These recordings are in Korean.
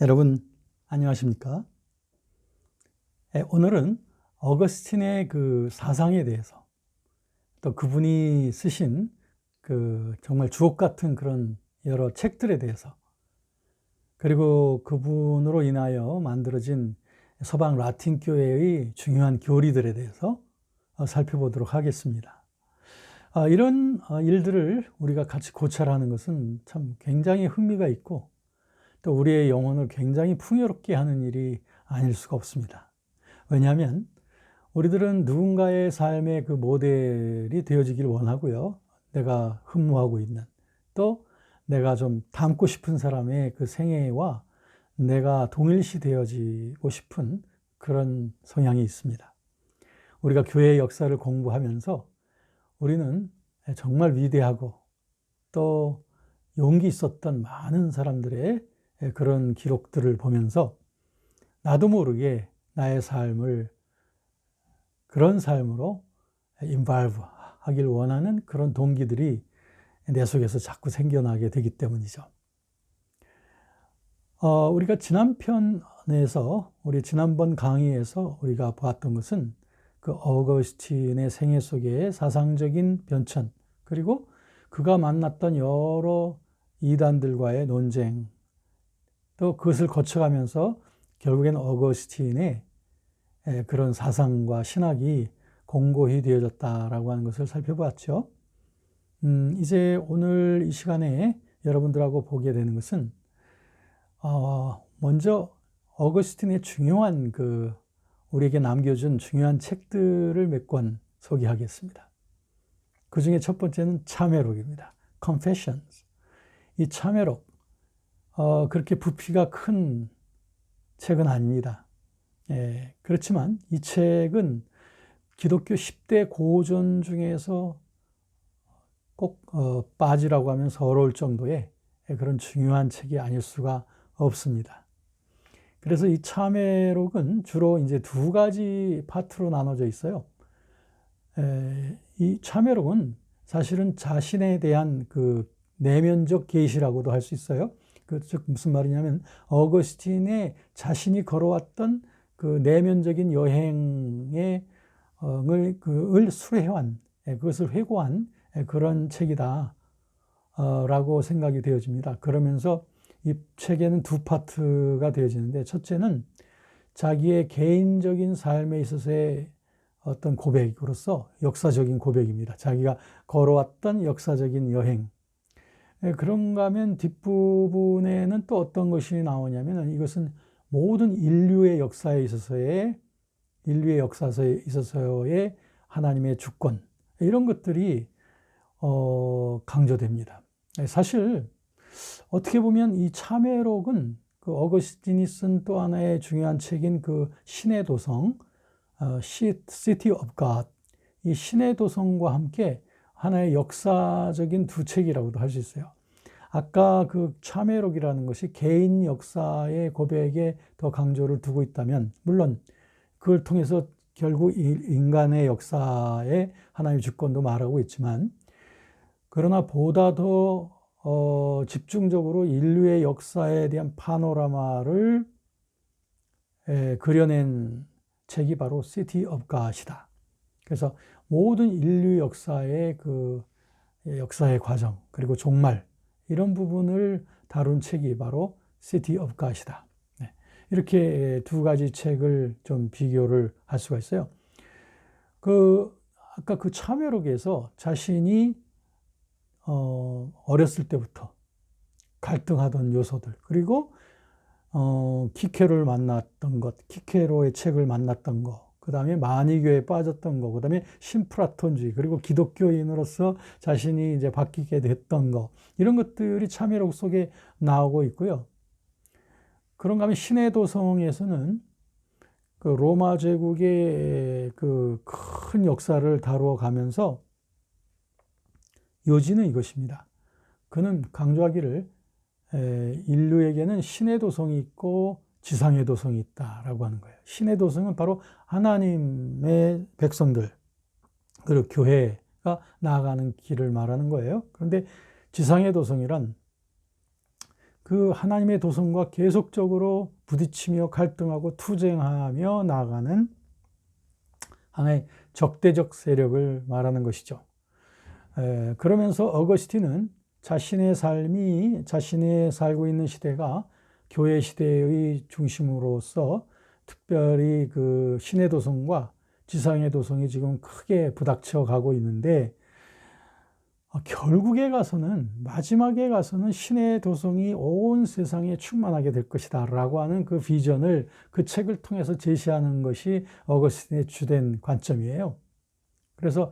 여러분 안녕하십니까? 오늘은 어거스틴의 그 사상에 대해서, 또 그분이 쓰신 그 정말 주옥 같은 그런 여러 책들에 대해서, 그리고 그분으로 인하여 만들어진 서방 라틴 교회의 중요한 교리들에 대해서 살펴보도록 하겠습니다. 이런 일들을 우리가 같이 고찰하는 것은 참 굉장히 흥미가 있고, 또 우리의 영혼을 굉장히 풍요롭게 하는 일이 아닐 수가 없습니다. 왜냐하면 우리들은 누군가의 삶의 그 모델이 되어지길 원하고요. 내가 흠모하고 있는, 또 내가 좀 닮고 싶은 사람의 그 생애와 내가 동일시 되어지고 싶은 그런 성향이 있습니다. 우리가 교회의 역사를 공부하면서 우리는 정말 위대하고 또 용기 있었던 많은 사람들의 그런 기록들을 보면서 나도 모르게 나의 삶을 그런 삶으로 인발브 하길 원하는 그런 동기들이 내 속에서 자꾸 생겨나게 되기 때문이죠. 우리가 지난 편에서, 우리 지난번 강의에서 우리가 보았던 것은 그 어거스틴의 생애 속의 사상적인 변천, 그리고 그가 만났던 여러 이단들과의 논쟁, 또 그것을 거쳐가면서 결국엔 어거스틴의 그런 사상과 신학이 공고히 되어졌다라고 하는 것을 살펴보았죠. 이제 오늘 이 시간에 여러분들하고 보게 되는 것은 먼저 어거스틴의 중요한 우리에게 남겨준 중요한 책들을 몇 권 소개하겠습니다. 그 중에 첫 번째는 참회록입니다. Confessions. 이 참회록, 그렇게 부피가 큰 책은 아닙니다. 그렇지만 이 책은 기독교 10대 고전 중에서 꼭 빠지라고 하면 서러울 정도의 그런 중요한 책이 아닐 수가 없습니다. 그래서 이 참회록은 주로 이제 두 가지 파트로 나눠져 있어요. 이 참회록은 사실은 자신에 대한 그 내면적 계시라고도 할 수 있어요. 즉 무슨 말이냐면 어거스틴의 자신이 걸어왔던 그 내면적인 여행의 을 수레한, 그것을 회고한 그런 책이다 라고 생각이 되어집니다. 그러면서 이 책에는 두 파트가 되어지는데, 첫째는 자기의 개인적인 삶에 있어서의 어떤 고백으로서 역사적인 고백입니다. 자기가 걸어왔던 역사적인 여행. 그런가 하면 뒷부분에는 또 어떤 것이 나오냐면, 이것은 모든 인류의 역사에 있어서의 하나님의 주권, 이런 것들이 강조됩니다. 사실 어떻게 보면 이 참회록은 그 어거스틴이 쓴 또 하나의 중요한 책인 그 신의 도성, City of God, 이 신의 도성과 함께 하나의 역사적인 두 책이라고도 할 수 있어요. 아까 그 참회록이라는 것이 개인 역사의 고백에 더 강조를 두고 있다면, 물론 그걸 통해서 결국 인간의 역사에 하나님의 주권도 말하고 있지만, 그러나 보다 더 집중적으로 인류의 역사에 대한 파노라마를 그려낸 책이 바로 City of God이다. 그래서 모든 인류 역사의 역사의 과정, 그리고 종말, 이런 부분을 다룬 책이 바로 City of God이다. 이렇게 두 가지 책을 좀 비교를 할 수가 있어요. 아까 그 참회록에서 자신이 어렸을 때부터 갈등하던 요소들, 그리고 키케로를 만났던 것, 키케로의 책을 만났던 것, 그 다음에 마니교에 빠졌던 거, 그 다음에 신프라톤주의, 그리고 기독교인으로서 자신이 이제 바뀌게 됐던 거, 이런 것들이 참회록 속에 나오고 있고요. 그런가 하면 신의 도성에서는 그 로마 제국의 그 큰 역사를 다루어 가면서 요지는 이것입니다. 그는 강조하기를 인류에게는 신의 도성이 있고 지상의 도성이 있다라고 하는 거예요. 신의 도성은 바로 하나님의 백성들, 그리고 교회가 나아가는 길을 말하는 거예요. 그런데 지상의 도성이란 그 하나님의 도성과 계속적으로 부딪히며 갈등하고 투쟁하며 나아가는 하나의 적대적 세력을 말하는 것이죠. 그러면서 어거스틴은 자신의 삶이, 자신이 살고 있는 시대가 교회 시대의 중심으로서 특별히 그 신의 도성과 지상의 도성이 지금 크게 부닥쳐 가고 있는데, 결국에 가서는, 마지막에 가서는 신의 도성이 온 세상에 충만하게 될 것이다 라고 하는 그 비전을 그 책을 통해서 제시하는 것이 어거스틴의 주된 관점이에요. 그래서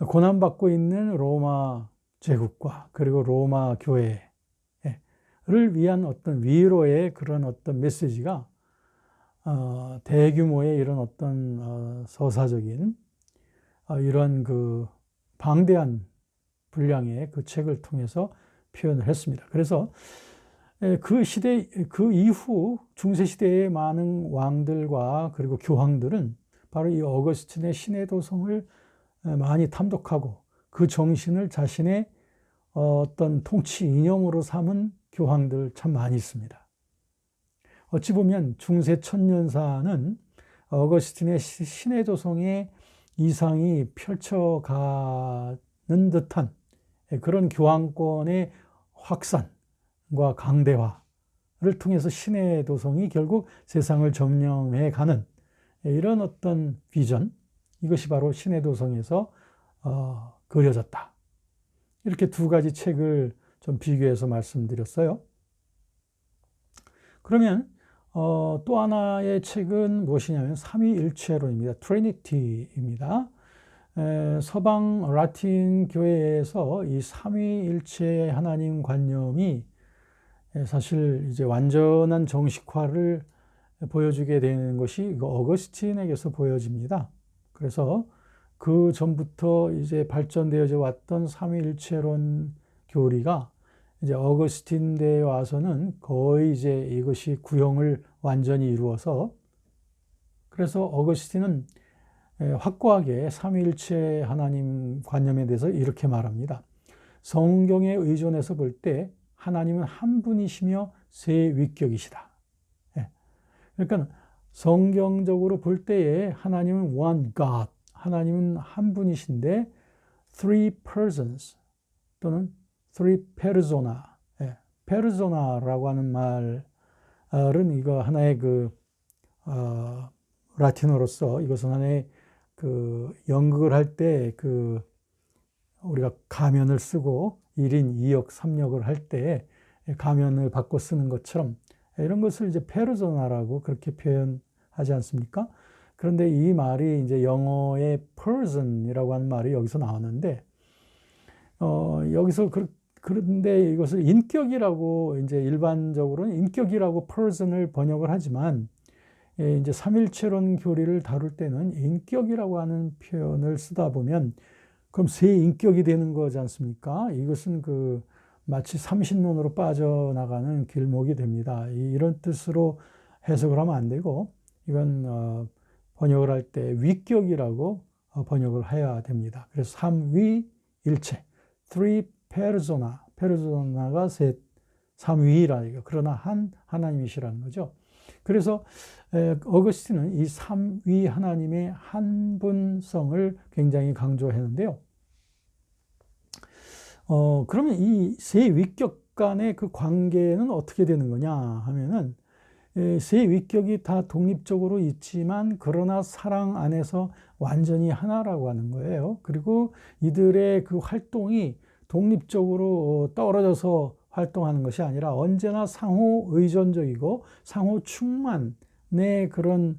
고난받고 있는 로마 제국과 그리고 로마 교회를 위한 어떤 위로의 그런 어떤 메시지가 대규모의 이런 어떤 서사적인 이런 그 방대한 분량의 그 책을 통해서 표현을 했습니다. 그래서 그 시대, 그 이후 중세시대의 많은 왕들과 그리고 교황들은 바로 이 어거스틴의 신의 도성을 많이 탐독하고 그 정신을 자신의 어떤 통치 이념으로 삼은 교황들 참 많이 있습니다. 어찌 보면 중세 천년사는 어거스틴의 신의 도성의 이상이 펼쳐가는 듯한 그런 교황권의 확산과 강대화를 통해서 신의 도성이 결국 세상을 점령해 가는 이런 어떤 비전, 이것이 바로 신의 도성에서 그려졌다. 이렇게 두 가지 책을 좀 비교해서 말씀드렸어요. 그러면 또 하나의 책은 무엇이냐면 삼위일체론입니다. 트리니티입니다. 서방 라틴 교회에서 이 삼위일체 하나님 관념이 사실 이제 완전한 정식화를 보여주게 되는 것이 어거스틴에게서 보여집니다. 그래서 그 전부터 이제 발전되어져 왔던 삼위일체론 교리가 이제 어거스틴 때에 와서는 거의 이제 이것이 구형을 완전히 이루어서, 그래서 어거스틴은 확고하게 삼위일체 하나님 관념에 대해서 이렇게 말합니다. 성경에 의존해서 볼 때 하나님은 한 분이시며 세 위격이시다. 그러니까 성경적으로 볼 때에 하나님은 one God, 하나님은 한 분이신데 three persons 또는 three persona, 페르소나라고 하는 말은 이거 하나의 라틴어로서 이것은 하나의 연극을 할 때 우리가 가면을 쓰고 1인 2역 3역을 할 때 가면을 바꿔 쓰는 것처럼 이런 것을 이제 페르소나라고 그렇게 표현하지 않습니까? 그런데 이 말이 이제 영어의 person이라고 하는 말이 여기서 나오는데, 여기서 그런데 이것을 인격이라고 이제 일반적으로는 인격이라고 person을 번역을 하지만, 이제 삼일체론 교리를 다룰 때는 인격이라고 하는 표현을 쓰다 보면 그럼 세 인격이 되는 거지 않습니까? 이것은 마치 삼신론으로 빠져나가는 길목이 됩니다. 이런 뜻으로 해석을 하면 안 되고, 이건 번역을 할 때 위격이라고 번역을 해야 됩니다. 그래서 삼위일체, three persona, 페르소나가 셋, 삼위라는 거, 그러나 한 하나님이시라는 거죠. 그래서 어거스틴은 이 삼위 하나님의 한분성을 굉장히 강조했는데요. 그러면 이 세 위격 간의 그 관계는 어떻게 되는 거냐 하면은, 세 위격이 다 독립적으로 있지만 그러나 사랑 안에서 완전히 하나라고 하는 거예요. 그리고 이들의 그 활동이 독립적으로 떨어져서 활동하는 것이 아니라 언제나 상호 의존적이고 상호 충만의 그런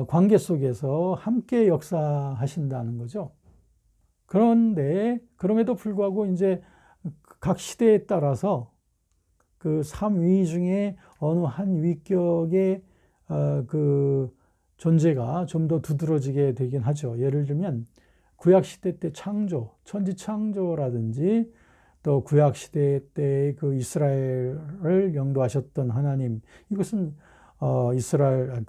관계 속에서 함께 역사하신다는 거죠. 그런데 그럼에도 불구하고 이제 각 시대에 따라서 그 삼위 중에 어느 한 위격의 그 존재가 좀 더 두드러지게 되긴 하죠. 예를 들면 구약 시대 때 창조, 천지 창조라든지 또 구약 시대 때 그 이스라엘을 영도하셨던 하나님, 이것은 이스라엘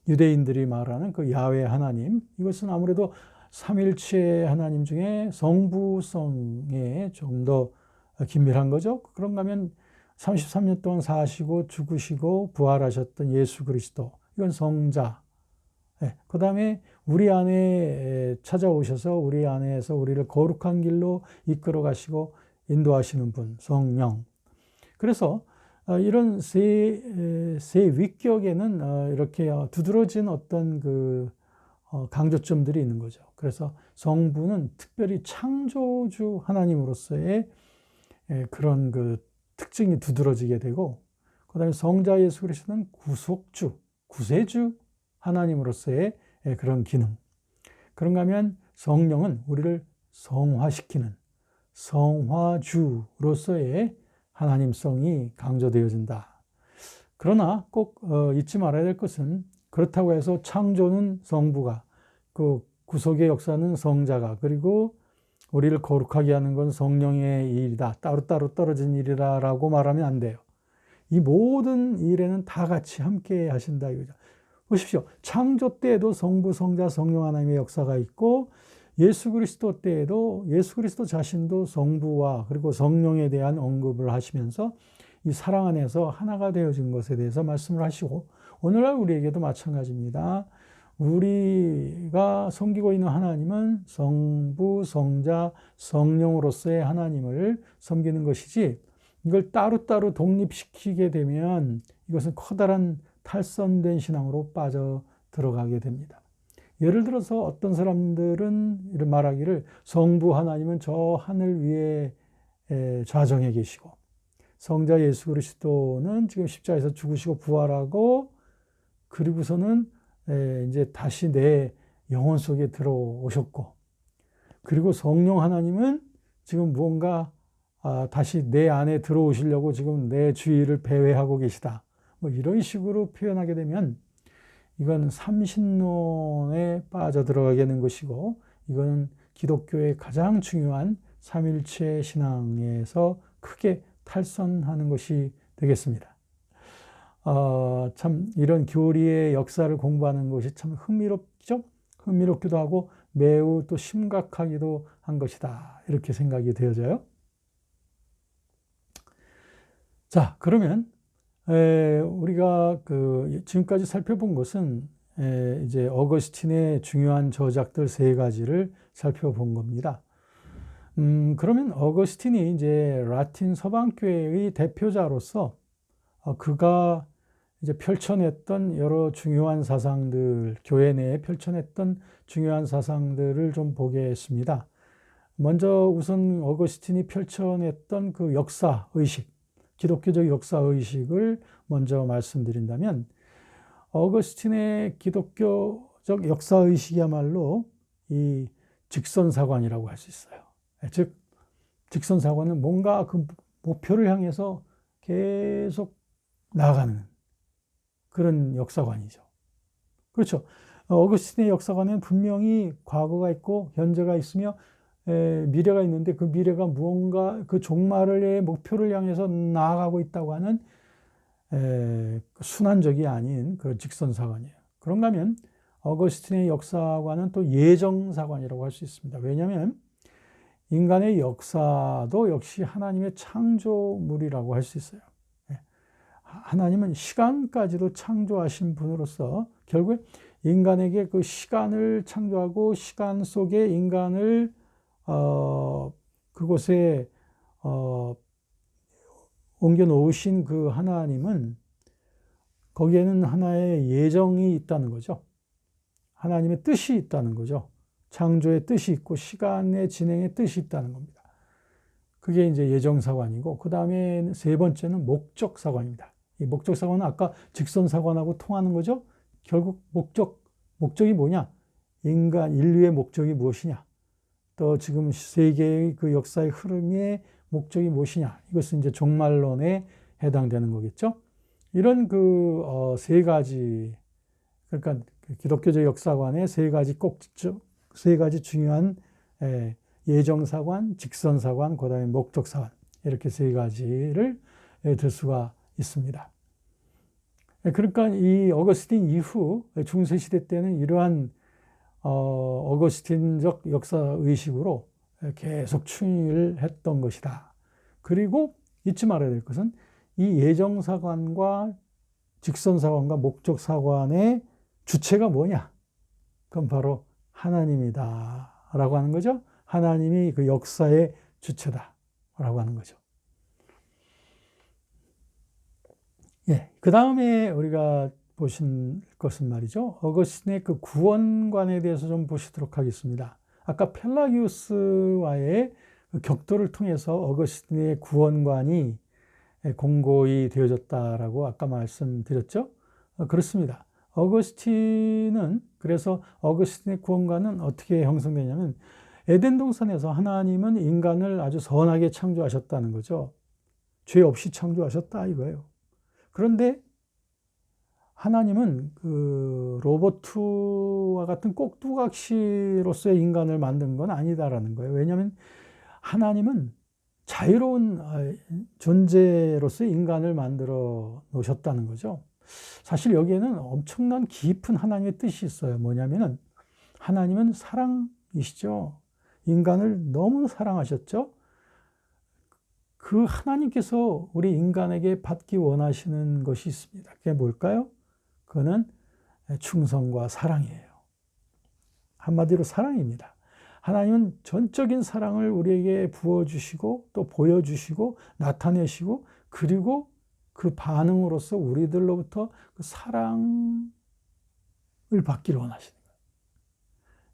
유대인들이 말하는 그 야훼 하나님, 이것은 아무래도 삼일체 하나님 중에 성부성에 좀 더 긴밀한 거죠. 그런가 하면 33년 동안 사시고 죽으시고 부활하셨던 예수 그리스도, 이건 성자. 그 다음에 우리 안에 찾아오셔서 우리 안에서 우리를 거룩한 길로 이끌어 가시고 인도하시는 분, 성령. 그래서 이런 세 위격에는 이렇게 두드러진 어떤 그 강조점들이 있는 거죠. 그래서 성부는 특별히 창조주 하나님으로서의 그런 그 특징이 두드러지게 되고, 그 다음에 성자 예수 그리스도는 구속주, 구세주 하나님으로서의 그런 기능. 그런가 하면 성령은 우리를 성화시키는 성화주로서의 하나님성이 강조되어진다. 그러나 꼭 잊지 말아야 될 것은, 그렇다고 해서 창조는 성부가, 그 구속의 역사는 성자가, 그리고 우리를 거룩하게 하는 건 성령의 일이다, 따로따로 떨어진 일이라고 말하면 안 돼요. 이 모든 일에는 다 같이 함께 하신다 이거죠. 보십시오. 창조 때에도 성부, 성자, 성령 하나님의 역사가 있고, 예수 그리스도 때에도 예수 그리스도 자신도 성부와 그리고 성령에 대한 언급을 하시면서 이 사랑 안에서 하나가 되어진 것에 대해서 말씀을 하시고, 오늘날 우리에게도 마찬가지입니다. 우리가 섬기고 있는 하나님은 성부, 성자, 성령으로서의 하나님을 섬기는 것이지, 이걸 따로따로 독립시키게 되면 이것은 커다란 탈선된 신앙으로 빠져 들어가게 됩니다. 예를 들어서 어떤 사람들은 이런 말하기를, 성부 하나님은 저 하늘 위에 좌정에 계시고, 성자 예수 그리스도는 지금 십자가에서 죽으시고 부활하고, 그리고서는 이제 다시 내 영혼 속에 들어오셨고, 그리고 성령 하나님은 지금 무언가 다시 내 안에 들어오시려고 지금 내 주위를 배회하고 계시다. 뭐 이런 식으로 표현하게 되면 이건 삼신론에 빠져 들어가게 되는 것이고, 이거는 기독교의 가장 중요한 삼일체 신앙에서 크게 탈선하는 것이 되겠습니다. 참 이런 교리의 역사를 공부하는 것이 참 흥미롭죠? 흥미롭기도 하고 매우 또 심각하기도 한 것이다, 이렇게 생각이 되어져요. 자, 그러면 우리가 지금까지 살펴본 것은 이제 어거스틴의 중요한 저작들 세 가지를 살펴본 겁니다. 그러면 어거스틴이 이제 라틴 서방교회의 대표자로서 그가 이제 펼쳐냈던 여러 중요한 사상들, 교회 내에 펼쳐냈던 중요한 사상들을 좀 보겠습니다. 먼저 우선 어거스틴이 펼쳐냈던 그 역사의식, 기독교적 역사의식을 먼저 말씀드린다면, 어거스틴의 기독교적 역사의식이야말로 이 직선사관이라고 할 수 있어요. 즉, 직선사관은 뭔가 그 목표를 향해서 계속 나아가는 그런 역사관이죠. 그렇죠. 어거스틴의 역사관은 분명히 과거가 있고 현재가 있으며 미래가 있는데, 그 미래가 무언가 그 종말의 목표를 향해서 나아가고 있다고 하는 순환적이 아닌 그런 직선사관이에요. 그런가 하면 어거스틴의 역사관은 또 예정사관이라고 할 수 있습니다. 왜냐하면 인간의 역사도 역시 하나님의 창조물이라고 할 수 있어요. 하나님은 시간까지도 창조하신 분으로서 결국에 인간에게 그 시간을 창조하고 시간 속에 인간을 그곳에 옮겨 놓으신 그 하나님은, 거기에는 하나의 예정이 있다는 거죠. 하나님의 뜻이 있다는 거죠. 창조의 뜻이 있고 시간의 진행의 뜻이 있다는 겁니다. 그게 이제 예정사관이고, 그 다음에 세 번째는 목적사관입니다. 이 목적사관은 아까 직선사관하고 통하는 거죠. 결국 목적이 뭐냐? 인류의 목적이 무엇이냐? 또 지금 세계의 그 역사의 흐름의 목적이 무엇이냐? 이것은 이제 종말론에 해당되는 거겠죠. 이런 세 가지, 그러니까 기독교적 역사관의 세 가지 중요한 예정사관, 직선사관, 그 다음에 목적사관, 이렇게 세 가지를 들 수가 있습니다. 그러니까 이 어거스틴 이후 중세시대 때는 이러한 어거스틴적 역사의식으로 계속 충실했던 것이다. 그리고 잊지 말아야 될 것은 이 예정사관과 직선사관과 목적사관의 주체가 뭐냐? 그건 바로 하나님이다 라고 하는 거죠. 하나님이 그 역사의 주체다 라고 하는 거죠. 예, 그 다음에 우리가 보신 것은 말이죠. 어거스틴의 그 구원관에 대해서 좀 보시도록 하겠습니다. 아까 펠라기우스와의 그 격돌을 통해서 어거스틴의 구원관이 공고히 되어졌다라고 아까 말씀드렸죠. 그렇습니다. 어거스틴은 그래서 어거스틴의 구원관은 어떻게 형성되냐면 에덴 동산에서 하나님은 인간을 아주 선하게 창조하셨다는 거죠. 죄 없이 창조하셨다 이거예요. 그런데 하나님은 그 로봇과 같은 꼭두각시로서의 인간을 만든 건 아니다라는 거예요. 왜냐하면 하나님은 자유로운 존재로서의 인간을 만들어 놓으셨다는 거죠. 사실 여기에는 엄청난 깊은 하나님의 뜻이 있어요. 뭐냐면은 하나님은 사랑이시죠. 인간을 너무 사랑하셨죠. 그 하나님께서 우리 인간에게 받기 원하시는 것이 있습니다. 그게 뭘까요? 그거는 충성과 사랑이에요. 한마디로 사랑입니다. 하나님은 전적인 사랑을 우리에게 부어주시고 또 보여주시고 나타내시고 그리고 그 반응으로서 우리들로부터 그 사랑을 받기를 원하시는 거예요.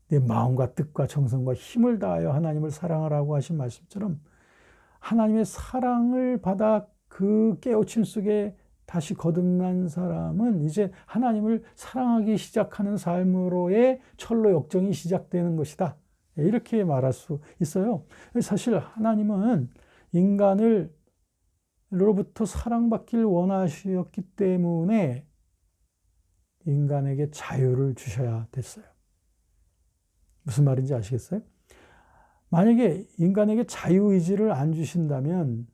내 마음과 뜻과 정성과 힘을 다하여 하나님을 사랑하라고 하신 말씀처럼 하나님의 사랑을 받아 그 깨우침 속에 다시 거듭난 사람은 이제 하나님을 사랑하기 시작하는 삶으로의 철로 역정이 시작되는 것이다. 이렇게 말할 수 있어요. 사실 하나님은 인간으로부터 사랑받기를 원하셨기 때문에 인간에게 자유를 주셔야 됐어요. 무슨 말인지 아시겠어요? 만약에 인간에게 자유의지를 안 주신다면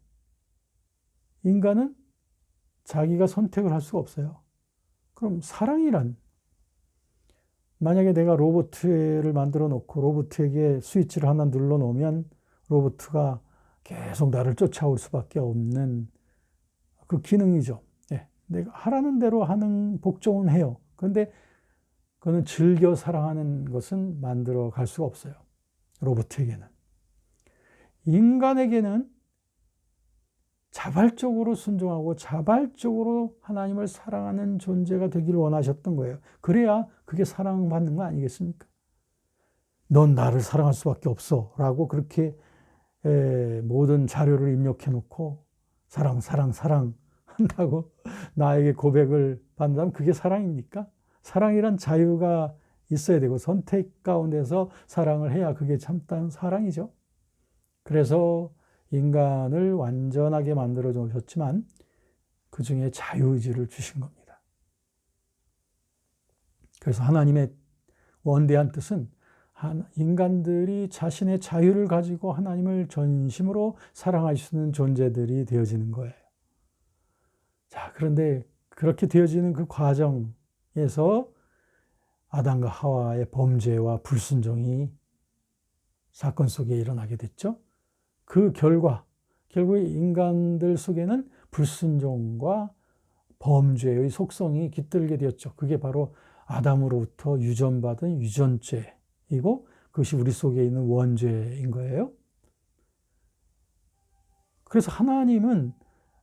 인간은 자기가 선택을 할 수가 없어요. 그럼 사랑이란 만약에 내가 로봇을 만들어 놓고 로봇에게 스위치를 하나 눌러 놓으면 로봇가 계속 나를 쫓아올 수밖에 없는 그 기능이죠. 네, 내가 하라는 대로 하는 복종은 해요. 그런데 그거는 즐겨 사랑하는 것은 만들어 갈 수가 없어요. 로봇에게는. 인간에게는 자발적으로 순종하고 자발적으로 하나님을 사랑하는 존재가 되기를 원하셨던 거예요. 그래야 그게 사랑받는 거 아니겠습니까? 넌 나를 사랑할 수밖에 없어 라고 그렇게 모든 자료를 입력해 놓고 사랑 한다고 나에게 고백을 받는다면 그게 사랑입니까? 사랑이란 자유가 있어야 되고 선택 가운데서 사랑을 해야 그게 참다운 사랑이죠. 그래서 인간을 완전하게 만들어 놓으셨지만 그 중에 자유의지를 주신 겁니다. 그래서 하나님의 원대한 뜻은 인간들이 자신의 자유를 가지고 하나님을 전심으로 사랑할 수 있는 존재들이 되어지는 거예요. 자, 그런데 그렇게 되어지는 그 과정에서 아담과 하와의 범죄와 불순종이 사건 속에 일어나게 됐죠. 그 결과, 결국에 인간들 속에는 불순종과 범죄의 속성이 깃들게 되었죠. 그게 바로 아담으로부터 유전받은 유전죄이고 그것이 우리 속에 있는 원죄인 거예요. 그래서 하나님은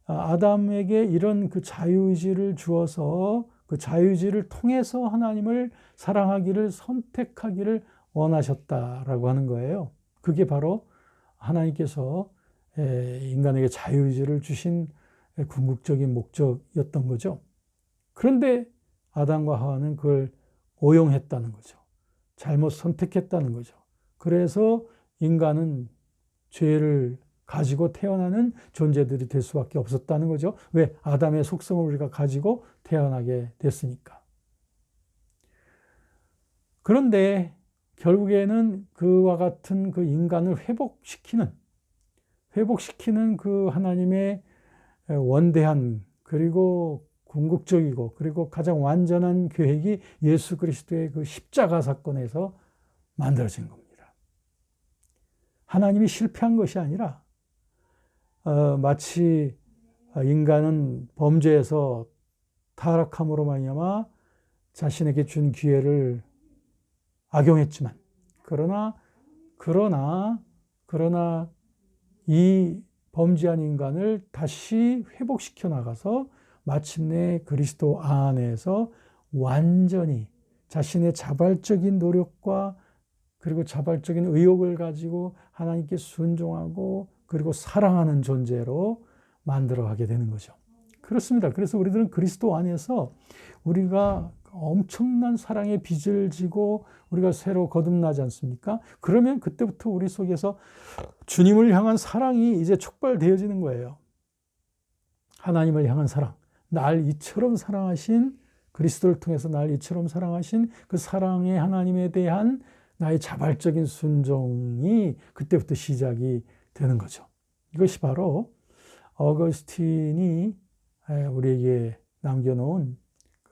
아담에게 이런 그 자유의지를 주어서 그 자유의지를 통해서 하나님을 사랑하기를 선택하기를 원하셨다라고 하는 거예요. 그게 바로 하나님께서 인간에게 자유의지를 주신 궁극적인 목적이었던 거죠. 그런데 아담과 하와는 그걸 오용했다는 거죠. 잘못 선택했다는 거죠. 그래서 인간은 죄를 가지고 태어나는 존재들이 될 수밖에 없었다는 거죠. 왜? 아담의 속성을 우리가 가지고 태어나게 됐으니까. 그런데 결국에는 그와 같은 그 인간을 회복시키는 그 하나님의 원대한 그리고 궁극적이고 그리고 가장 완전한 계획이 예수 그리스도의 그 십자가 사건에서 만들어진 겁니다. 하나님이 실패한 것이 아니라 마치 인간은 범죄에서 타락함으로 말미암아 자신에게 준 기회를 악용했지만, 그러나 이 범죄한 인간을 다시 회복시켜 나가서 마침내 그리스도 안에서 완전히 자신의 자발적인 노력과 그리고 자발적인 의욕을 가지고 하나님께 순종하고 그리고 사랑하는 존재로 만들어가게 되는 거죠. 그렇습니다. 그래서 우리들은 그리스도 안에서 우리가 엄청난 사랑의 빚을 지고 우리가 새로 거듭나지 않습니까? 그러면 그때부터 우리 속에서 주님을 향한 사랑이 이제 촉발되어지는 거예요. 하나님을 향한 사랑. 날 이처럼 사랑하신, 그리스도를 통해서 날 이처럼 사랑하신 그 사랑의 하나님에 대한 나의 자발적인 순종이 그때부터 시작이 되는 거죠. 이것이 바로 어거스틴이 우리에게 남겨놓은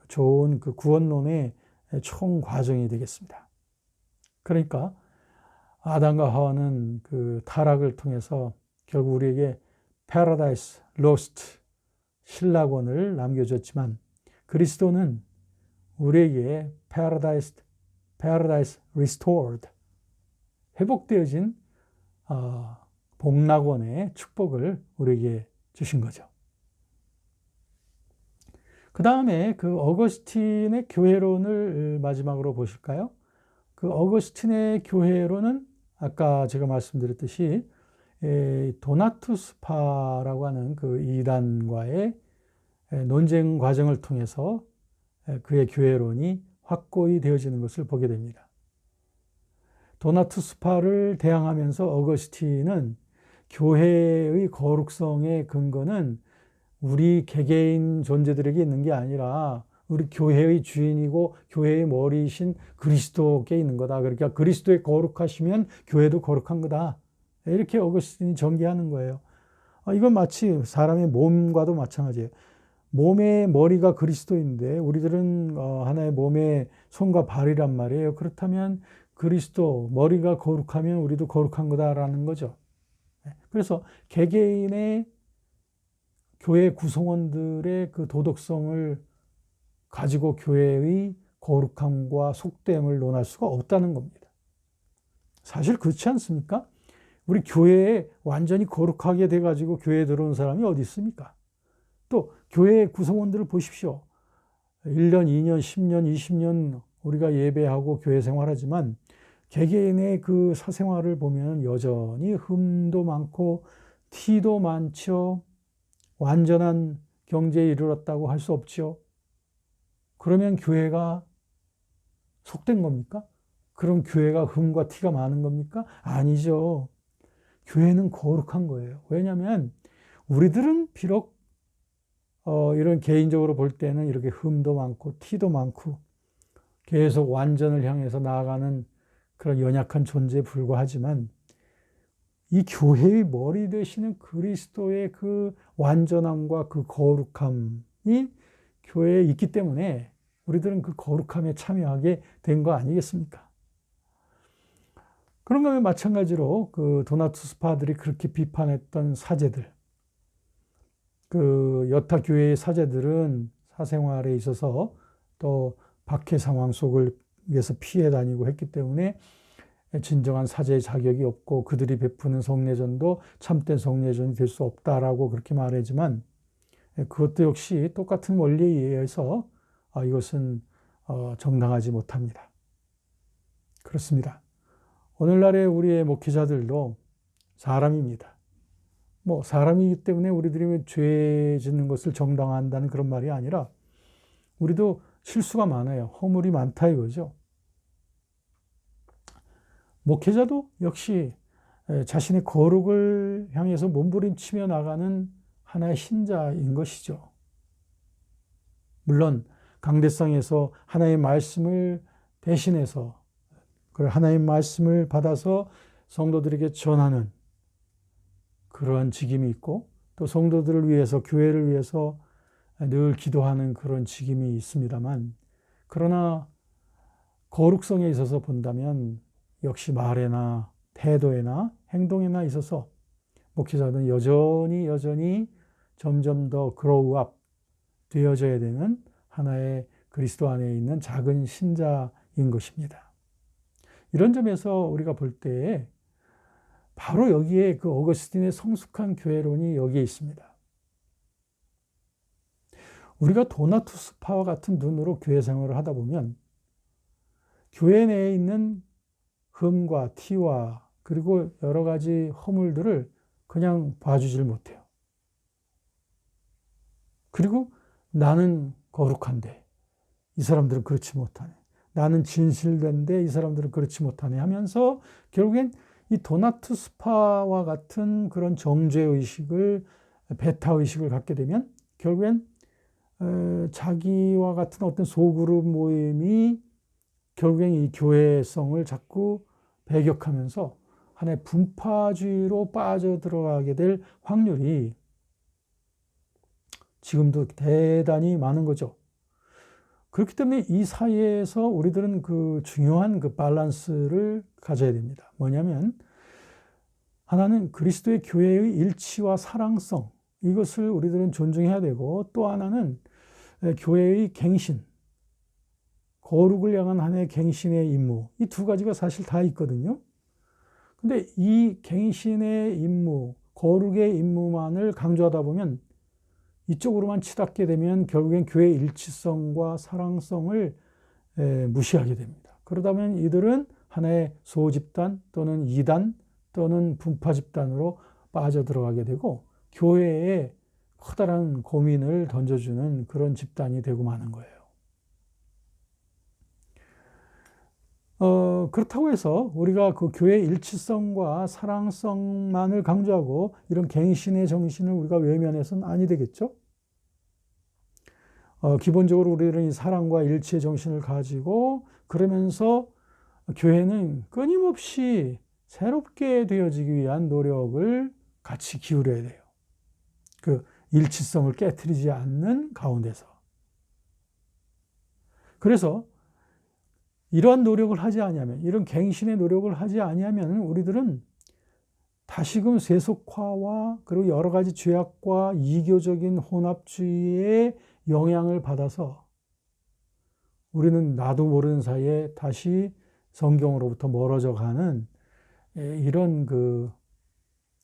좋은 그 구원론의 총 과정이 되겠습니다. 그러니까 아담과 하와는 그 타락을 통해서 결국 우리에게 Paradise Lost, 신락원을 남겨줬지만 그리스도는 우리에게 Paradise Restored, 회복되어진 복락원의 축복을 우리에게 주신 거죠. 그 다음에 그 어거스틴의 교회론을 마지막으로 보실까요? 그 어거스틴의 교회론은 아까 제가 말씀드렸듯이 도나투스파라고 하는 그 이단과의 논쟁 과정을 통해서 그의 교회론이 확고히 되어지는 것을 보게 됩니다. 도나투스파를 대항하면서 어거스틴은 교회의 거룩성의 근거는 우리 개개인 존재들에게 있는 게 아니라 우리 교회의 주인이고 교회의 머리이신 그리스도께 있는 거다. 그러니까 그리스도의 거룩하시면 교회도 거룩한 거다. 이렇게 어거스틴이 전개하는 거예요. 이건 마치 사람의 몸과도 마찬가지예요. 몸의 머리가 그리스도인데 우리들은 하나의 몸의 손과 발이란 말이에요. 그렇다면 그리스도, 머리가 거룩하면 우리도 거룩한 거다라는 거죠. 그래서 개개인의 교회 구성원들의 그 도덕성을 가지고 교회의 거룩함과 속됨을 논할 수가 없다는 겁니다. 사실 그렇지 않습니까? 우리 교회에 완전히 거룩하게 돼가지고 교회에 들어온 사람이 어디 있습니까? 또 교회 구성원들을 보십시오. 1년, 2년, 10년, 20년 우리가 예배하고 교회 생활하지만 개개인의 그 사생활을 보면 여전히 흠도 많고 티도 많죠. 완전한 경제에 이르렀다고 할 수 없죠. 그러면 교회가 속된 겁니까? 그럼 교회가 흠과 티가 많은 겁니까? 아니죠. 교회는 거룩한 거예요. 왜냐하면 우리들은 비록 이런 개인적으로 볼 때는 이렇게 흠도 많고 티도 많고 계속 완전을 향해서 나아가는 그런 연약한 존재에 불과하지만 이 교회의 머리 되시는 그리스도의 그 완전함과 그 거룩함이 교회에 있기 때문에 우리들은 그 거룩함에 참여하게 된 거 아니겠습니까? 그런가 하면 마찬가지로 그 도나투스파들이 그렇게 비판했던 사제들, 그 여타 교회의 사제들은 사생활에 있어서 또 박해 상황 속을 위해서 피해 다니고 했기 때문에 진정한 사제의 자격이 없고 그들이 베푸는 성례전도 참된 성례전이 될 수 없다라고 그렇게 말하지만 그것도 역시 똑같은 원리에 의해서 이것은 정당하지 못합니다. 그렇습니다. 오늘날의 우리의 목회자들도 사람입니다. 뭐 사람이기 때문에 우리들이 죄 짓는 것을 정당화한다는 그런 말이 아니라 우리도 실수가 많아요. 허물이 많다 이거죠. 목회자도 역시 자신의 거룩을 향해서 몸부림치며 나가는 하나의 신자인 것이죠. 물론 강대상에서 하나의 말씀을 대신해서 하나의 말씀을 받아서 성도들에게 전하는 그런 직임이 있고 또 성도들을 위해서 교회를 위해서 늘 기도하는 그런 직임이 있습니다만 그러나 거룩성에 있어서 본다면 역시 말에나 태도에나 행동에나 있어서 목회자는 여전히 점점 더 grow up 되어져야 되는 하나의 그리스도 안에 있는 작은 신자인 것입니다. 이런 점에서 우리가 볼 때 바로 여기에 그 어거스틴의 성숙한 교회론이 여기에 있습니다. 우리가 도나투스파와 같은 눈으로 교회 생활을 하다 보면 교회 내에 있는 흠과 티와 그리고 여러 가지 허물들을 그냥 봐주질 못해요. 그리고 나는 거룩한데 이 사람들은 그렇지 못하네. 나는 진실된데 이 사람들은 그렇지 못하네 하면서 결국엔 이 도나투스파와 같은 그런 정죄의식을, 배타의식을 갖게 되면 결국엔 자기와 같은 어떤 소그룹 모임이 결국엔 이 교회성을 자꾸 배격하면서 하나의 분파주의로 빠져들어가게 될 확률이 지금도 대단히 많은 거죠. 그렇기 때문에 이 사이에서 우리들은 그 중요한 그 밸런스를 가져야 됩니다. 뭐냐면 하나는 그리스도의 교회의 일치와 사랑성, 이것을 우리들은 존중해야 되고, 또 하나는 교회의 갱신, 거룩을 향한 하나의 갱신의 임무, 이 두 가지가 사실 다 있거든요. 근데 이 갱신의 임무, 거룩의 임무만을 강조하다 보면 이쪽으로만 치닫게 되면 결국엔 교회의 일치성과 사랑성을 무시하게 됩니다. 그러다 보면 이들은 하나의 소집단 또는 이단 또는 분파 집단으로 빠져들어가게 되고 교회에 커다란 고민을 던져주는 그런 집단이 되고 마는 거예요. 그렇다고 해서 우리가 그 교회의 일치성과 사랑성만을 강조하고 이런 갱신의 정신을 우리가 외면해서는 아니 되겠죠? 기본적으로 우리들은 이 사랑과 일치의 정신을 가지고 그러면서 교회는 끊임없이 새롭게 되어지기 위한 노력을 같이 기울여야 돼요. 그 일치성을 깨트리지 않는 가운데서. 그래서 이러한 노력을 하지 아니하면, 이런 갱신의 노력을 하지 아니하면 우리들은 다시금 세속화와 그리고 여러 가지 죄악과 이교적인 혼합주의의 영향을 받아서 우리는 나도 모르는 사이에 다시 성경으로부터 멀어져 가는 이런 그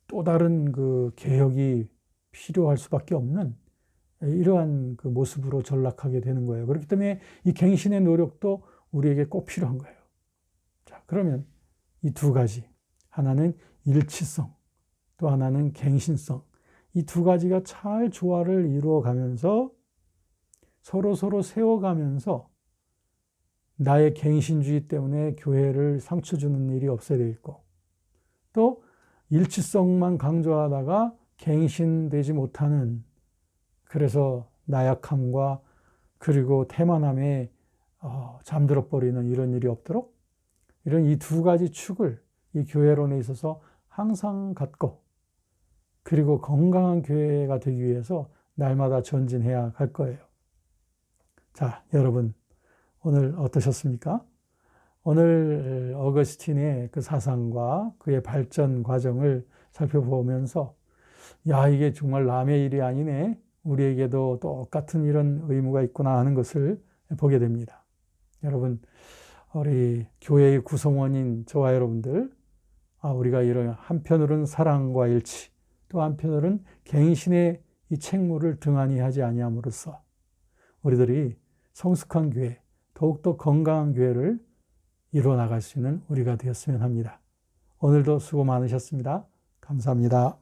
또 다른 그 개혁이 필요할 수밖에 없는 이러한 그 모습으로 전락하게 되는 거예요. 그렇기 때문에 이 갱신의 노력도 우리에게 꼭 필요한 거예요. 자, 그러면 이 두 가지, 하나는 일치성, 또 하나는 갱신성, 이 두 가지가 잘 조화를 이루어 가면서 서로 세워가면서 나의 갱신주의 때문에 교회를 상처 주는 일이 없어야 되겠고, 또 일치성만 강조하다가 갱신되지 못하는, 그래서 나약함과 그리고 태만함에 잠들어 버리는 이런 일이 없도록 이런 이 두 가지 축을 이 교회론에 있어서 항상 갖고, 그리고 건강한 교회가 되기 위해서 날마다 전진해야 할 거예요. 자, 여러분 오늘 어떠셨습니까? 오늘 어거스틴의 그 사상과 그의 발전 과정을 살펴보면서 야, 이게 정말 남의 일이 아니네, 우리에게도 똑같은 이런 의무가 있구나 하는 것을 보게 됩니다. 여러분, 우리 교회의 구성원인 저와 여러분들, 우리가 이런 한편으로는 사랑과 일치, 또 한편으로는 갱신의 이 책무를 등한히 하지 아니함으로써 우리들이 성숙한 교회, 더욱더 건강한 교회를 이루어 나갈 수 있는 우리가 되었으면 합니다. 오늘도 수고 많으셨습니다. 감사합니다.